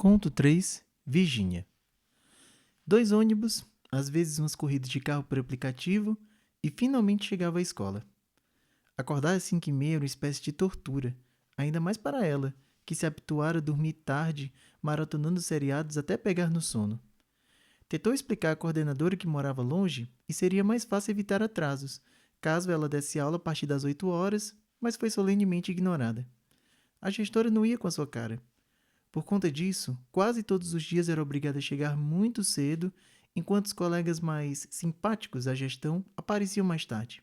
Conto 3, Virgínia. 2 ônibus, às vezes umas corridas de carro por aplicativo, e finalmente chegava à escola. Acordar às 5h30 era uma espécie de tortura, ainda mais para ela, que se habituara a dormir tarde, maratonando seriados até pegar no sono. Tentou explicar à coordenadora que morava longe e seria mais fácil evitar atrasos, caso ela desse aula a partir das 8 horas, mas foi solenemente ignorada. A gestora não ia com a sua cara. Por conta disso, quase todos os dias era obrigada a chegar muito cedo, enquanto os colegas mais simpáticos à gestão apareciam mais tarde.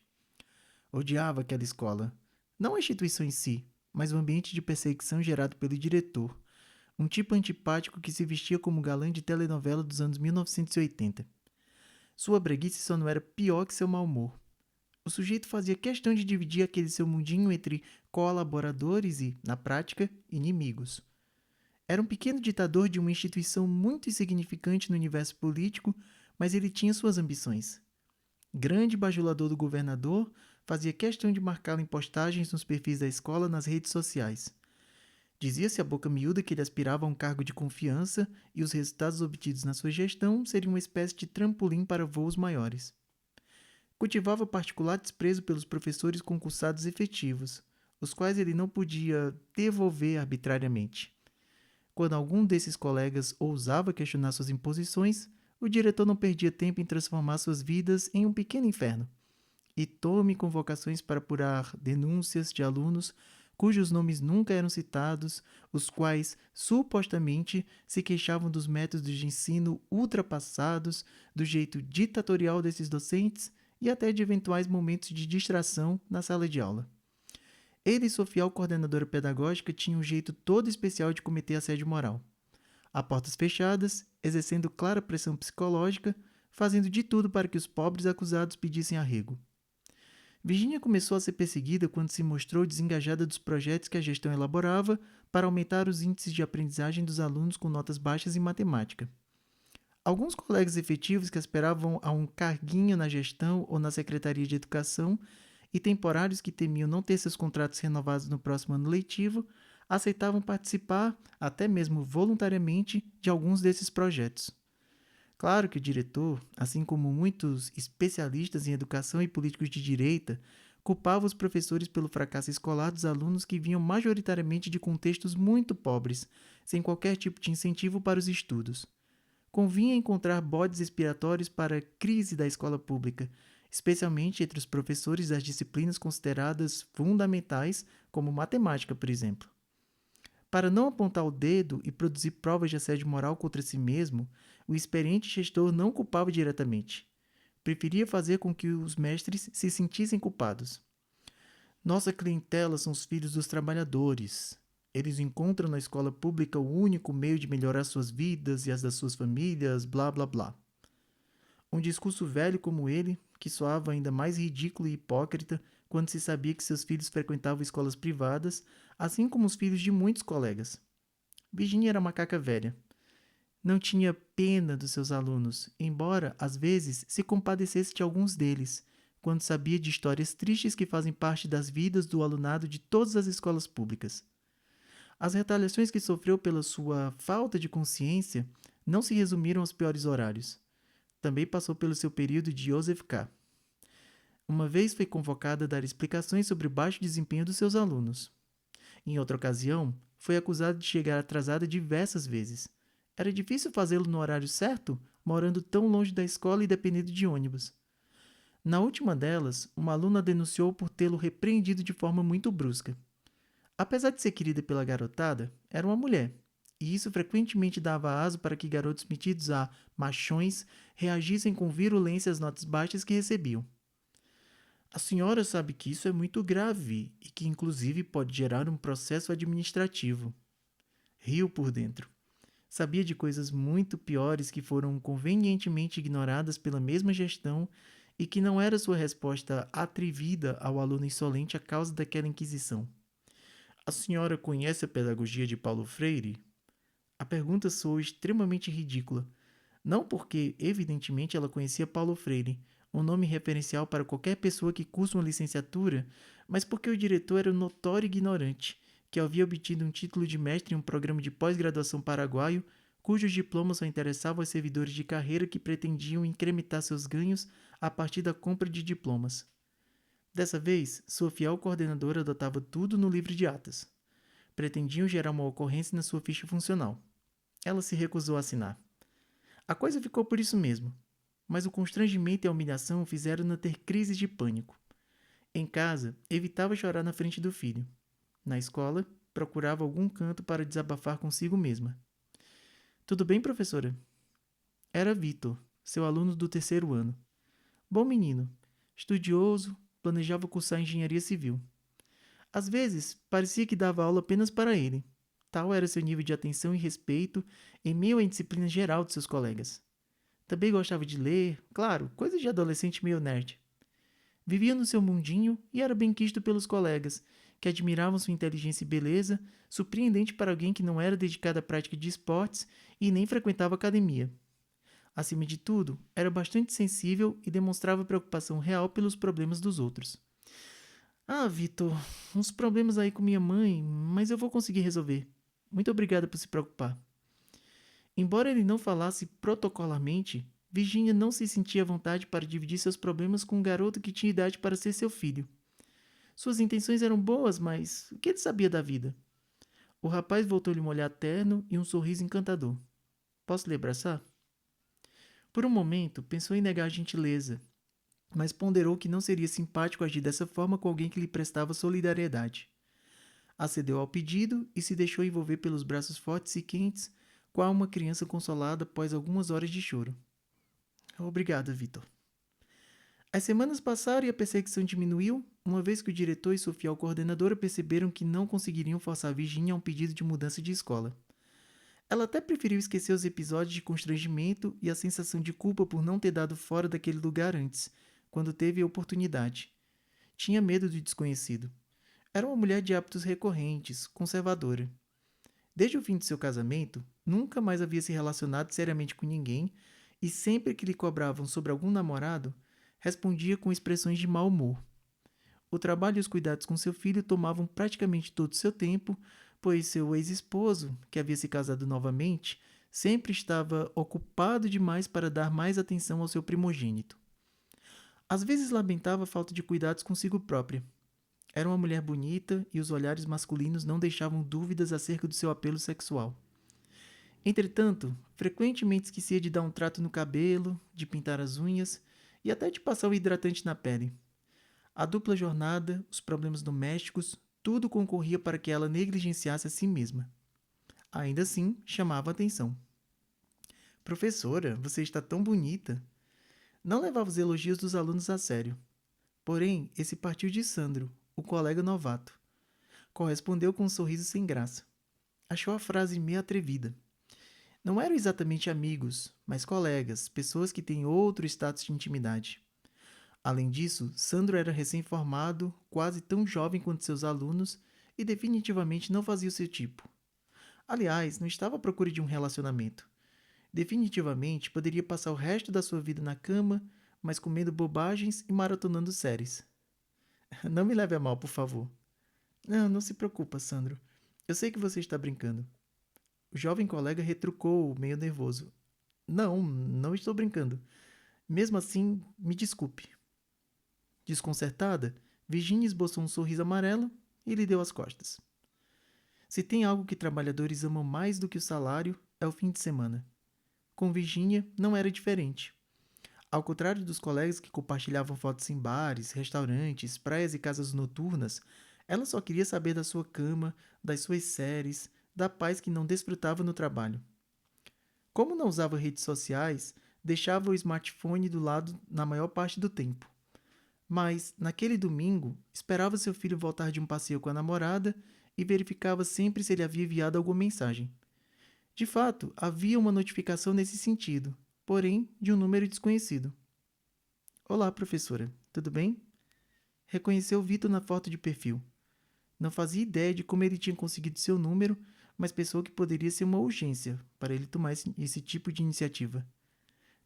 Odiava aquela escola. Não a instituição em si, mas o ambiente de perseguição gerado pelo diretor, um tipo antipático que se vestia como galã de telenovela dos anos 1980. Sua breguice só não era pior que seu mau humor. O sujeito fazia questão de dividir aquele seu mundinho entre colaboradores e, na prática, inimigos. Era um pequeno ditador de uma instituição muito insignificante no universo político, mas ele tinha suas ambições. Grande bajulador do governador, fazia questão de marcá-lo em postagens nos perfis da escola nas redes sociais. Dizia-se a boca miúda que ele aspirava a um cargo de confiança e os resultados obtidos na sua gestão seriam uma espécie de trampolim para voos maiores. Cultivava particular desprezo pelos professores concursados efetivos, os quais ele não podia devolver arbitrariamente. Quando algum desses colegas ousava questionar suas imposições, o diretor não perdia tempo em transformar suas vidas em um pequeno inferno. E tome convocações para apurar denúncias de alunos cujos nomes nunca eram citados, os quais, supostamente, se queixavam dos métodos de ensino ultrapassados, do jeito ditatorial desses docentes e até de eventuais momentos de distração na sala de aula. Ele e sua fiel coordenadora pedagógica tinham um jeito todo especial de cometer assédio moral. A portas fechadas, exercendo clara pressão psicológica, fazendo de tudo para que os pobres acusados pedissem arrego. Virginia começou a ser perseguida quando se mostrou desengajada dos projetos que a gestão elaborava para aumentar os índices de aprendizagem dos alunos com notas baixas em matemática. Alguns colegas efetivos que aspiravam a um carguinho na gestão ou na Secretaria de Educação e temporários que temiam não ter seus contratos renovados no próximo ano letivo, aceitavam participar, até mesmo voluntariamente, de alguns desses projetos. Claro que o diretor, assim como muitos especialistas em educação e políticos de direita, culpava os professores pelo fracasso escolar dos alunos que vinham majoritariamente de contextos muito pobres, sem qualquer tipo de incentivo para os estudos. Convinha encontrar bodes expiatórios para a crise da escola pública, especialmente entre os professores das disciplinas consideradas fundamentais, como matemática, por exemplo. Para não apontar o dedo e produzir provas de assédio moral contra si mesmo, o experiente gestor não culpava diretamente. Preferia fazer com que os mestres se sentissem culpados. Nossa clientela são os filhos dos trabalhadores. Eles encontram na escola pública o único meio de melhorar suas vidas e as das suas famílias, blá blá blá. Um discurso velho como ele, que soava ainda mais ridículo e hipócrita quando se sabia que seus filhos frequentavam escolas privadas, assim como os filhos de muitos colegas. Virginia era macaca velha. Não tinha pena dos seus alunos, embora, às vezes, se compadecesse de alguns deles, quando sabia de histórias tristes que fazem parte das vidas do alunado de todas as escolas públicas. As retaliações que sofreu pela sua falta de consciência não se resumiram aos piores horários. Também passou pelo seu período de Joseph K. Uma vez foi convocada a dar explicações sobre o baixo desempenho dos seus alunos. Em outra ocasião, foi acusada de chegar atrasada diversas vezes. Era difícil fazê-lo no horário certo, morando tão longe da escola e dependendo de ônibus. Na última delas, uma aluna denunciou por tê-lo repreendido de forma muito brusca. Apesar de ser querida pela garotada, era uma mulher, e isso frequentemente dava aso para que garotos metidos a machões reagissem com virulência às notas baixas que recebiam. A senhora sabe que isso é muito grave e que inclusive pode gerar um processo administrativo. Riu por dentro. Sabia de coisas muito piores que foram convenientemente ignoradas pela mesma gestão e que não era sua resposta atrevida ao aluno insolente a causa daquela inquisição. A senhora conhece a pedagogia de Paulo Freire? A pergunta soou extremamente ridícula. Não porque, evidentemente, ela conhecia Paulo Freire, um nome referencial para qualquer pessoa que cursa uma licenciatura, mas porque o diretor era um notório ignorante, que havia obtido um título de mestre em um programa de pós-graduação paraguaio, cujos diplomas só interessavam aos servidores de carreira que pretendiam incrementar seus ganhos a partir da compra de diplomas. Dessa vez, sua fiel coordenadora adotava tudo no livro de atas. Pretendiam gerar uma ocorrência na sua ficha funcional. Ela se recusou a assinar. A coisa ficou por isso mesmo, mas o constrangimento e a humilhação fizeram-na ter crises de pânico. Em casa, evitava chorar na frente do filho. Na escola, procurava algum canto para desabafar consigo mesma. Tudo bem, professora? Era Vitor, seu aluno do 3º ano. Bom menino, estudioso, planejava cursar engenharia civil. Às vezes, parecia que dava aula apenas para ele. Tal era seu nível de atenção e respeito em meio à indisciplina geral de seus colegas. Também gostava de ler, claro, coisas de adolescente meio nerd. Vivia no seu mundinho e era bem quisto pelos colegas, que admiravam sua inteligência e beleza, surpreendente para alguém que não era dedicado à prática de esportes e nem frequentava academia. Acima de tudo, era bastante sensível e demonstrava preocupação real pelos problemas dos outros. Ah, Vitor, uns problemas aí com minha mãe, mas eu vou conseguir resolver. Muito obrigada por se preocupar. Embora ele não falasse protocolarmente, Virginia não se sentia à vontade para dividir seus problemas com um garoto que tinha idade para ser seu filho. Suas intenções eram boas, mas o que ele sabia da vida? O rapaz voltou-lhe um olhar terno e um sorriso encantador. Posso lhe abraçar? Por um momento, pensou em negar a gentileza, mas ponderou que não seria simpático agir dessa forma com alguém que lhe prestava solidariedade. Acedeu ao pedido e se deixou envolver pelos braços fortes e quentes, qual uma criança consolada após algumas horas de choro. Obrigada, Vitor. As semanas passaram e a perseguição diminuiu, uma vez que o diretor e sua fiel coordenadora perceberam que não conseguiriam forçar Virginia a um pedido de mudança de escola. Ela até preferiu esquecer os episódios de constrangimento e a sensação de culpa por não ter dado fora daquele lugar antes, quando teve a oportunidade. Tinha medo do desconhecido. Era uma mulher de hábitos recorrentes, conservadora. Desde o fim de seu casamento, nunca mais havia se relacionado seriamente com ninguém e sempre que lhe cobravam sobre algum namorado, respondia com expressões de mau humor. O trabalho e os cuidados com seu filho tomavam praticamente todo o seu tempo, pois seu ex-esposo, que havia se casado novamente, sempre estava ocupado demais para dar mais atenção ao seu primogênito. Às vezes lamentava a falta de cuidados consigo própria. Era uma mulher bonita e os olhares masculinos não deixavam dúvidas acerca do seu apelo sexual. Entretanto, frequentemente esquecia de dar um trato no cabelo, de pintar as unhas e até de passar o hidratante na pele. A dupla jornada, os problemas domésticos, tudo concorria para que ela negligenciasse a si mesma. Ainda assim, chamava a atenção. Professora, você está tão bonita. Não levava os elogios dos alunos a sério. Porém, esse partiu de Sandro, o colega novato. Correspondeu com um sorriso sem graça. Achou a frase meio atrevida. Não eram exatamente amigos, mas colegas, pessoas que têm outro status de intimidade. Além disso, Sandro era recém-formado, quase tão jovem quanto seus alunos e definitivamente não fazia o seu tipo. Aliás, não estava à procura de um relacionamento. Definitivamente poderia passar o resto da sua vida na cama, mas comendo bobagens e maratonando séries. Não me leve a mal, por favor. Não se preocupa, Sandro. Eu sei que você está brincando. O jovem colega retrucou, meio nervoso. Não estou brincando. Mesmo assim, me desculpe. Desconcertada, Virginia esboçou um sorriso amarelo e lhe deu as costas. Se tem algo que trabalhadores amam mais do que o salário, é o fim de semana. Com Virginia não era diferente. Ao contrário dos colegas que compartilhavam fotos em bares, restaurantes, praias e casas noturnas, ela só queria saber da sua cama, das suas séries, da paz que não desfrutava no trabalho. Como não usava redes sociais, deixava o smartphone do lado na maior parte do tempo. Mas, naquele domingo, esperava seu filho voltar de um passeio com a namorada e verificava sempre se ele havia enviado alguma mensagem. De fato, havia uma notificação nesse sentido, porém de um número desconhecido. Olá, professora, tudo bem? Reconheceu Vitor na foto de perfil. Não fazia ideia de como ele tinha conseguido seu número, mas pensou que poderia ser uma urgência para ele tomar esse tipo de iniciativa.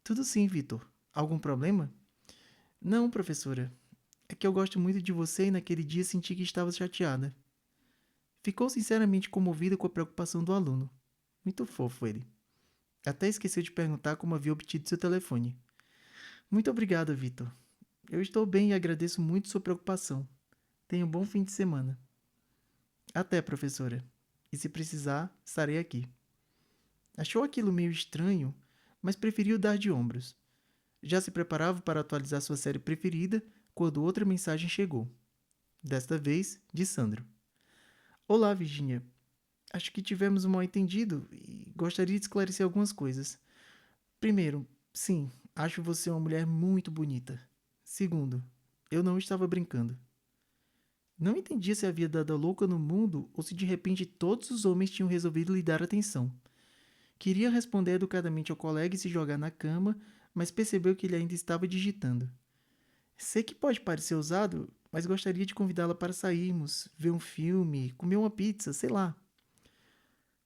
Tudo sim, Vitor. Algum problema? Não, professora. É que eu gosto muito de você e naquele dia senti que estava chateada. Ficou sinceramente comovida com a preocupação do aluno. Muito fofo ele. Até esqueceu de perguntar como havia obtido seu telefone. Muito obrigado, Vitor. Eu estou bem e agradeço muito sua preocupação. Tenha um bom fim de semana. Até, professora. E se precisar, estarei aqui. Achou aquilo meio estranho, mas preferiu dar de ombros. Já se preparava para atualizar sua série preferida quando outra mensagem chegou. Desta vez, de Sandro. Olá, Virginia. Acho que tivemos um mal-entendido e gostaria de esclarecer algumas coisas. Primeiro, sim, acho você uma mulher muito bonita. Segundo, eu não estava brincando. Não entendia se havia dado a louca no mundo ou se de repente todos os homens tinham resolvido lhe dar atenção. Queria responder educadamente ao colega e se jogar na cama, mas percebeu que ele ainda estava digitando. Sei que pode parecer ousado, mas gostaria de convidá-la para sairmos, ver um filme, comer uma pizza, sei lá.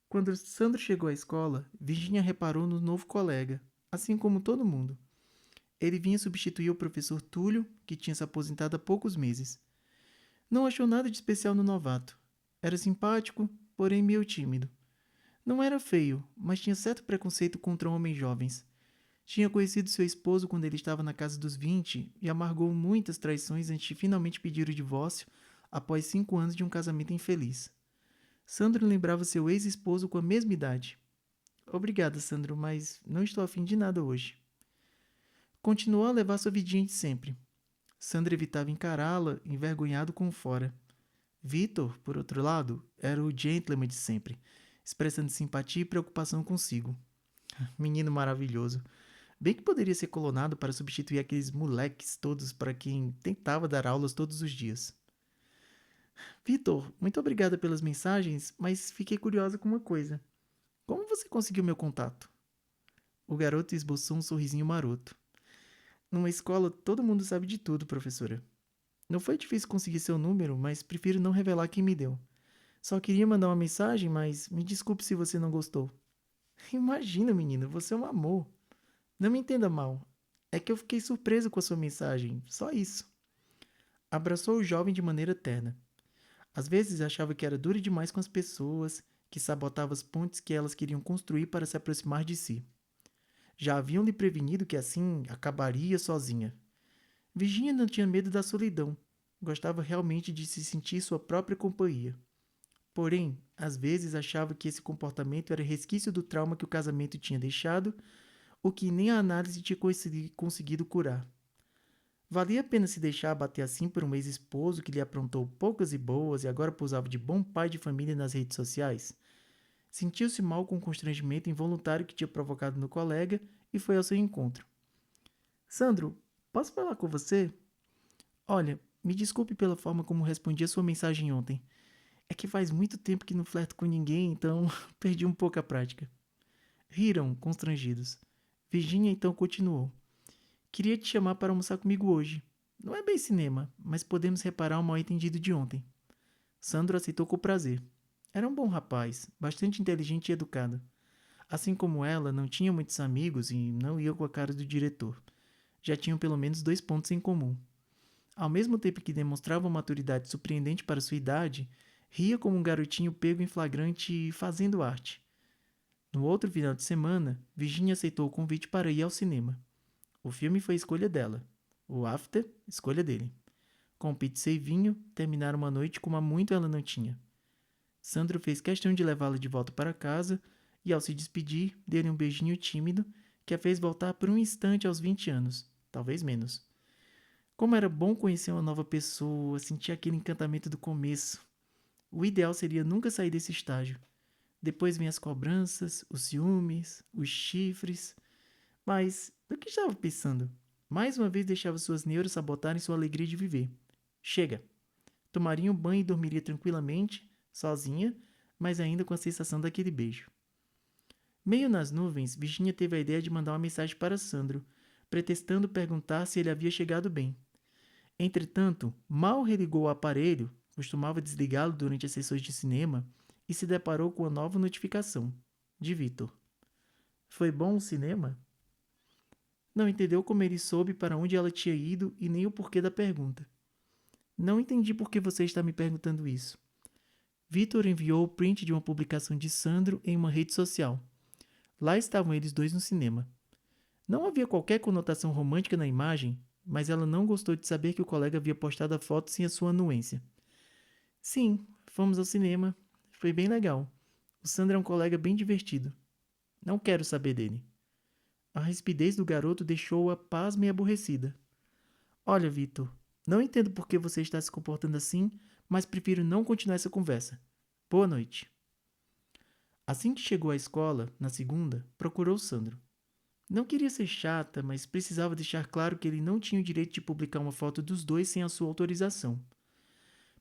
Quando Sandro chegou à escola, Virginia reparou no novo colega, assim como todo mundo. Ele vinha substituir o professor Túlio, que tinha se aposentado há poucos meses. Não achou nada de especial no novato. Era simpático, porém meio tímido. Não era feio, mas tinha certo preconceito contra homens jovens. Tinha conhecido seu esposo quando ele estava na casa dos 20 e amargou muitas traições antes de finalmente pedir o divórcio após 5 anos de um casamento infeliz. Sandro lembrava seu ex-esposo com a mesma idade. Obrigada, Sandro, mas não estou afim de nada hoje. Continuou a levar sua vidinha de sempre. Sandro evitava encará-la, envergonhado com fora. Vitor, por outro lado, era o gentleman de sempre, expressando simpatia e preocupação consigo. Menino maravilhoso. Bem que poderia ser clonado para substituir aqueles moleques todos para quem tentava dar aulas todos os dias. Vitor, muito obrigada pelas mensagens, mas fiquei curiosa com uma coisa. Como você conseguiu meu contato? O garoto esboçou um sorrisinho maroto. Numa escola, todo mundo sabe de tudo, professora. Não foi difícil conseguir seu número, mas prefiro não revelar quem me deu. Só queria mandar uma mensagem, mas me desculpe se você não gostou. Imagina, menino, você é um amor. Não me entenda mal. É que eu fiquei surpreso com a sua mensagem, só isso. Abraçou o jovem de maneira terna. Às vezes achava que era dura demais com as pessoas, que sabotava as pontes que elas queriam construir para se aproximar de si. Já haviam lhe prevenido que assim acabaria sozinha. Virginia não tinha medo da solidão. Gostava realmente de se sentir sua própria companhia. Porém, às vezes achava que esse comportamento era resquício do trauma que o casamento tinha deixado, o que nem a análise tinha conseguido curar. Valia a pena se deixar abater assim por um ex-esposo que lhe aprontou poucas e boas e agora posava de bom pai de família nas redes sociais? Sentiu-se mal com o constrangimento involuntário que tinha provocado no colega e foi ao seu encontro. Sandro, posso falar com você? Olha, me desculpe pela forma como respondi a sua mensagem ontem. É que faz muito tempo que não flerto com ninguém, então perdi um pouco a prática. Riram, constrangidos. Virginia então continuou. Queria te chamar para almoçar comigo hoje. Não é bem cinema, mas podemos reparar o mal-entendido de ontem. Sandro aceitou com prazer. Era um bom rapaz, bastante inteligente e educado. Assim como ela, não tinha muitos amigos e não ia com a cara do diretor. Já tinham pelo menos 2 pontos em comum. Ao mesmo tempo que demonstrava uma maturidade surpreendente para sua idade, ria como um garotinho pego em flagrante fazendo arte. No outro final de semana, Virginia aceitou o convite para ir ao cinema. O filme foi escolha dela. O After, escolha dele. Com pizza e vinho, terminaram uma noite como há muito ela não tinha. Sandro fez questão de levá-la de volta para casa e, ao se despedir, deu-lhe um beijinho tímido que a fez voltar por um instante aos 20 anos, talvez menos. Como era bom conhecer uma nova pessoa, sentir aquele encantamento do começo. O ideal seria nunca sair desse estágio. Depois vem as cobranças, os ciúmes, os chifres. Mas, do que estava pensando? Mais uma vez deixava suas neuras sabotarem sua alegria de viver. Chega! Tomaria um banho e dormiria tranquilamente, sozinha, mas ainda com a sensação daquele beijo. Meio nas nuvens, Virginia teve a ideia de mandar uma mensagem para Sandro, pretextando perguntar se ele havia chegado bem. Entretanto, mal religou o aparelho, costumava desligá-lo durante as sessões de cinema, e se deparou com a nova notificação, de Vitor. Foi bom o cinema? Não entendeu como ele soube para onde ela tinha ido e nem o porquê da pergunta. Não entendi por que você está me perguntando isso. Vitor enviou o print de uma publicação de Sandro em uma rede social. Lá estavam eles dois no cinema. Não havia qualquer conotação romântica na imagem, mas ela não gostou de saber que o colega havia postado a foto sem a sua anuência. Sim, fomos ao cinema. Foi bem legal. O Sandro é um colega bem divertido. Não quero saber dele. A rispidez do garoto deixou-a pasma e aborrecida. Olha, Vitor, não entendo por que você está se comportando assim, mas prefiro não continuar essa conversa. Boa noite. Assim que chegou à escola, na segunda, procurou Sandro. Não queria ser chata, mas precisava deixar claro que ele não tinha o direito de publicar uma foto dos dois sem a sua autorização.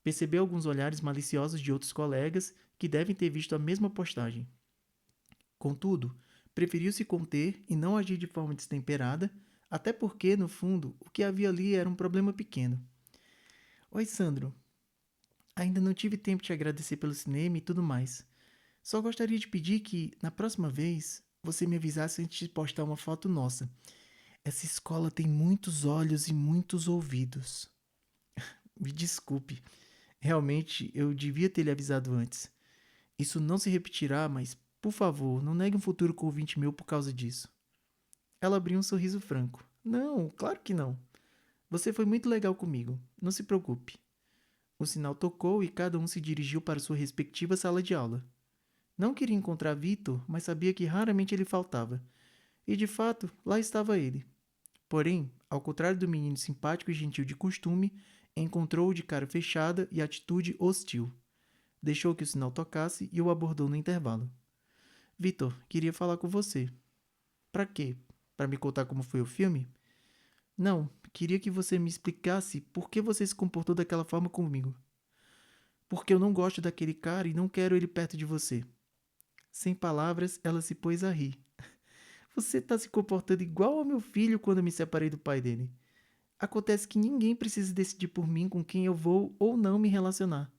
Percebeu alguns olhares maliciosos de outros colegas que devem ter visto a mesma postagem. Contudo, preferiu se conter e não agir de forma destemperada, até porque, no fundo, o que havia ali era um problema pequeno. Oi, Sandro. Ainda não tive tempo de te agradecer pelo cinema e tudo mais. Só gostaria de pedir que, na próxima vez, você me avisasse antes de postar uma foto nossa. Essa escola tem muitos olhos e muitos ouvidos. Me desculpe. Realmente, eu devia ter lhe avisado antes. Isso não se repetirá, mas, por favor, não negue um futuro com 20 mil por causa disso. Ela abriu um sorriso franco. Não, claro que não. Você foi muito legal comigo. Não se preocupe. O sinal tocou e cada um se dirigiu para sua respectiva sala de aula. Não queria encontrar Vitor, mas sabia que raramente ele faltava. E de fato, lá estava ele. Porém, ao contrário do menino simpático e gentil de costume, encontrou-o de cara fechada e atitude hostil. Deixou que o sinal tocasse e o abordou no intervalo. Vitor, queria falar com você. Para quê? Para me contar como foi o filme? Não, queria que você me explicasse por que você se comportou daquela forma comigo. Porque eu não gosto daquele cara e não quero ele perto de você. Sem palavras, ela se pôs a rir. Você está se comportando igual ao meu filho quando eu me separei do pai dele. Acontece que ninguém precisa decidir por mim com quem eu vou ou não me relacionar.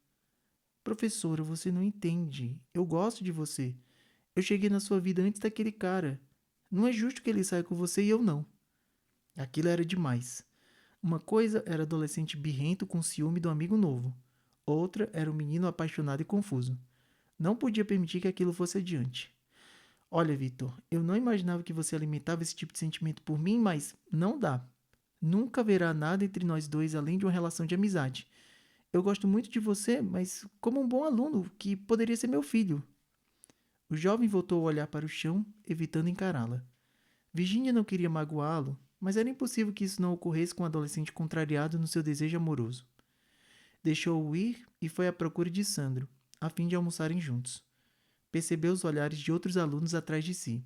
Professora, você não entende. Eu gosto de você. Eu cheguei na sua vida antes daquele cara. Não é justo que ele saia com você e eu não. Aquilo era demais. Uma coisa era adolescente birrento com ciúme do amigo novo. Outra era um menino apaixonado e confuso. Não podia permitir que aquilo fosse adiante. Olha, Vitor, eu não imaginava que você alimentava esse tipo de sentimento por mim, mas não dá. Nunca haverá nada entre nós dois além de uma relação de amizade. Eu gosto muito de você, mas como um bom aluno, que poderia ser meu filho. O jovem voltou a olhar para o chão, evitando encará-la. Virginia não queria magoá-lo, mas era impossível que isso não ocorresse com um adolescente contrariado no seu desejo amoroso. Deixou-o ir e foi à procura de Sandro, a fim de almoçarem juntos. Percebeu os olhares de outros alunos atrás de si.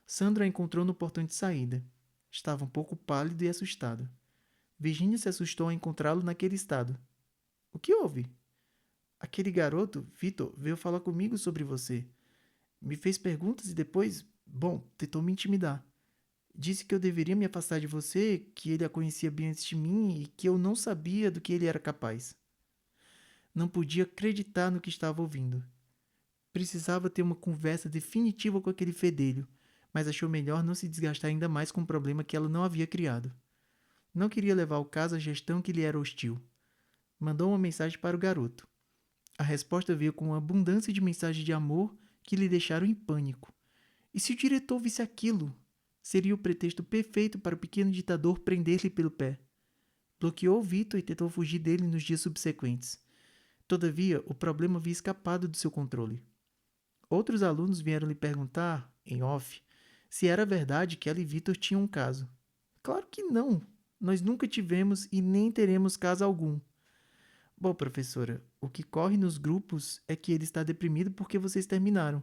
Sandro a encontrou no portão de saída. Estava um pouco pálido e assustado. Virginia se assustou ao encontrá-lo naquele estado. O que houve? Aquele garoto, Vitor, veio falar comigo sobre você. Me fez perguntas e depois, bom, tentou me intimidar. Disse que eu deveria me afastar de você, que ele a conhecia bem antes de mim e que eu não sabia do que ele era capaz. Não podia acreditar no que estava ouvindo. Precisava ter uma conversa definitiva com aquele fedelho, mas achou melhor não se desgastar ainda mais com um problema que ela não havia criado. Não queria levar o caso à gestão que lhe era hostil. Mandou uma mensagem para o garoto. A resposta veio com uma abundância de mensagens de amor que lhe deixaram em pânico. E se o diretor visse aquilo? Seria o pretexto perfeito para o pequeno ditador prender-lhe pelo pé. Bloqueou Vitor e tentou fugir dele nos dias subsequentes. Todavia, o problema havia escapado do seu controle. Outros alunos vieram lhe perguntar, em off, se era verdade que ela e Vitor tinham um caso. Claro que não. Nós nunca tivemos e nem teremos caso algum. Bom, professora, o que corre nos grupos é que ele está deprimido porque vocês terminaram.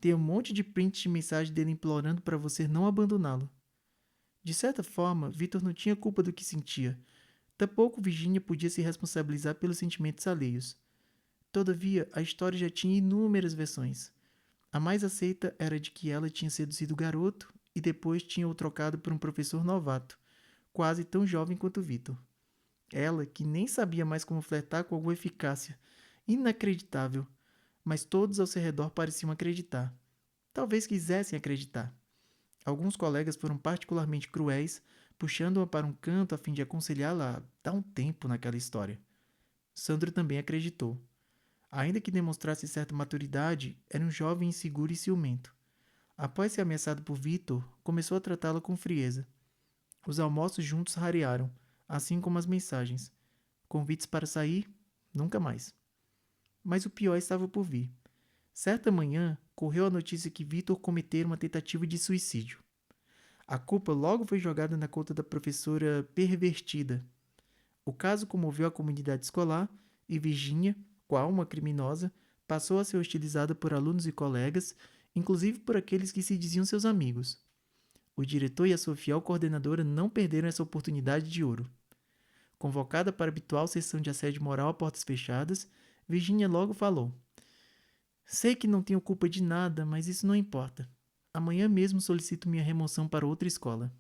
Tem um monte de prints de mensagem dele implorando para você não abandoná-lo. De certa forma, Vitor não tinha culpa do que sentia. Tampouco Virginia podia se responsabilizar pelos sentimentos alheios. Todavia, a história já tinha inúmeras versões. A mais aceita era de que ela tinha seduzido o garoto e depois tinha o trocado por um professor novato, quase tão jovem quanto Vitor. Ela, que nem sabia mais como flertar com alguma eficácia. Inacreditável. Mas todos ao seu redor pareciam acreditar. Talvez quisessem acreditar. Alguns colegas foram particularmente cruéis, puxando-a para um canto a fim de aconselhá-la a dar um tempo naquela história. Sandro também acreditou. Ainda que demonstrasse certa maturidade, era um jovem inseguro e ciumento. Após ser ameaçado por Vitor, começou a tratá-la com frieza. Os almoços juntos rarearam, assim como as mensagens. Convites para sair? Nunca mais. Mas o pior estava por vir. Certa manhã, correu a notícia que Vitor cometera uma tentativa de suicídio. A culpa logo foi jogada na conta da professora pervertida. O caso comoveu a comunidade escolar e Virginia, qual uma criminosa, passou a ser hostilizada por alunos e colegas, inclusive por aqueles que se diziam seus amigos. O diretor e a sua fiel coordenadora não perderam essa oportunidade de ouro. Convocada para a habitual sessão de assédio moral a portas fechadas, Virginia logo falou: "Sei que não tenho culpa de nada, mas isso não importa. Amanhã mesmo solicito minha remoção para outra escola."